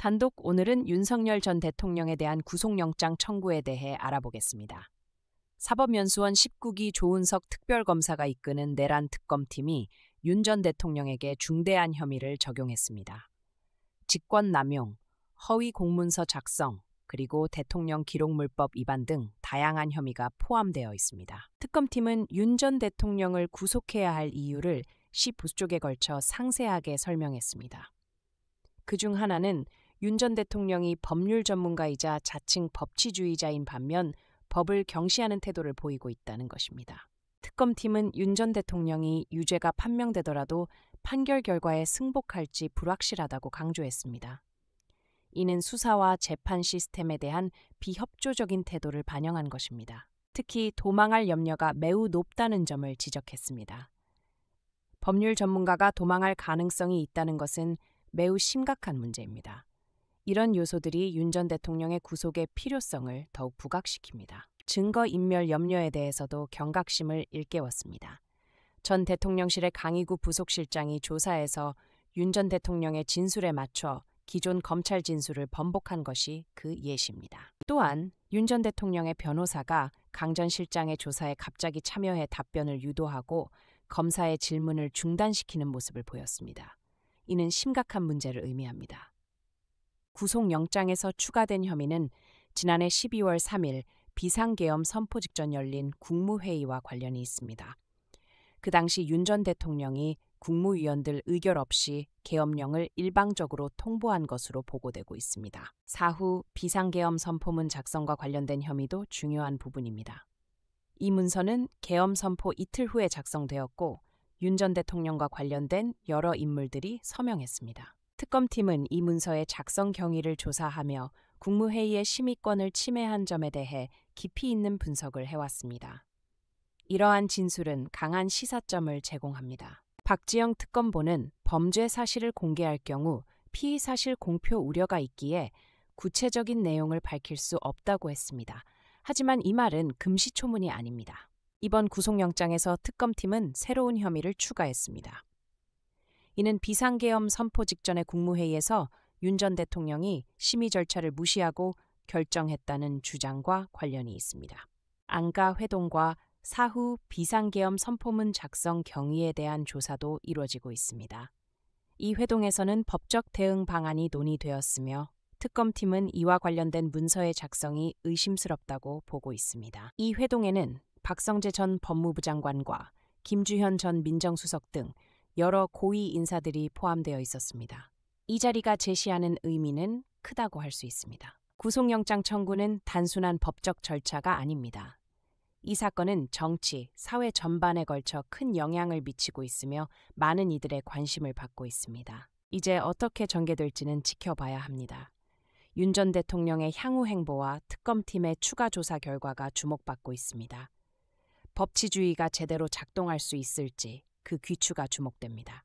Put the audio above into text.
단독 오늘은 윤석열 전 대통령에 대한 구속영장 청구에 대해 알아보겠습니다. 사법연수원 19기 조은석 특별검사가 이끄는 내란 특검팀이 윤 전 대통령에게 중대한 혐의를 적용했습니다. 직권남용, 허위 공문서 작성, 그리고 대통령 기록물법 위반 등 다양한 혐의가 포함되어 있습니다. 특검팀은 윤 전 대통령을 구속해야 할 이유를 15쪽에 걸쳐 상세하게 설명했습니다. 그중 하나는 윤 전 대통령이 법률 전문가이자 자칭 법치주의자인 반면 법을 경시하는 태도를 보이고 있다는 것입니다. 특검팀은 윤 전 대통령이 유죄가 판명되더라도 판결 결과에 승복할지 불확실하다고 강조했습니다. 이는 수사와 재판 시스템에 대한 비협조적인 태도를 반영한 것입니다. 특히 도망할 염려가 매우 높다는 점을 지적했습니다. 법률 전문가가 도망할 가능성이 있다는 것은 매우 심각한 문제입니다. 이런 요소들이 윤 전 대통령의 구속의 필요성을 더욱 부각시킵니다. 증거인멸 염려에 대해서도 경각심을 일깨웠습니다. 전 대통령실의 강희구 부속실장이 조사에서 윤 전 대통령의 진술에 맞춰 기존 검찰 진술을 번복한 것이 그 예시입니다. 또한 윤 전 대통령의 변호사가 강 전 실장의 조사에 갑자기 참여해 답변을 유도하고 검사의 질문을 중단시키는 모습을 보였습니다. 이는 심각한 문제를 의미합니다. 구속영장에서 추가된 혐의는 지난해 12월 3일 비상계엄 선포 직전 열린 국무회의와 관련이 있습니다. 그 당시 윤 전 대통령이 국무위원들 의결 없이 계엄령을 일방적으로 통보한 것으로 보고되고 있습니다. 사후 비상계엄 선포문 작성과 관련된 혐의도 중요한 부분입니다. 이 문서는 계엄 선포 이틀 후에 작성되었고 윤 전 대통령과 관련된 여러 인물들이 서명했습니다. 특검팀은 이 문서의 작성 경위를 조사하며 국무회의의 심의권을 침해한 점에 대해 깊이 있는 분석을 해왔습니다. 이러한 진술은 강한 시사점을 제공합니다. 박지영 특검보는 범죄 사실을 공개할 경우 피의 사실 공표 우려가 있기에 구체적인 내용을 밝힐 수 없다고 했습니다. 하지만 이 말은 금시초문이 아닙니다. 이번 구속영장에서 특검팀은 새로운 혐의를 추가했습니다. 이는 비상계엄 선포 직전의 국무회의에서 윤 전 대통령이 심의 절차를 무시하고 결정했다는 주장과 관련이 있습니다. 안가 회동과 사후 비상계엄 선포문 작성 경위에 대한 조사도 이루어지고 있습니다. 이 회동에서는 법적 대응 방안이 논의되었으며 특검팀은 이와 관련된 문서의 작성이 의심스럽다고 보고 있습니다. 이 회동에는 박성재 전 법무부 장관과 김주현 전 민정수석 등 여러 고위 인사들이 포함되어 있었습니다. 이 자리가 제시하는 의미는 크다고 할 수 있습니다. 구속영장 청구는 단순한 법적 절차가 아닙니다. 이 사건은 정치, 사회 전반에 걸쳐 큰 영향을 미치고 있으며 많은 이들의 관심을 받고 있습니다. 이제 어떻게 전개될지는 지켜봐야 합니다. 윤 전 대통령의 향후 행보와 특검팀의 추가 조사 결과가 주목받고 있습니다. 법치주의가 제대로 작동할 수 있을지 그 귀추가 주목됩니다.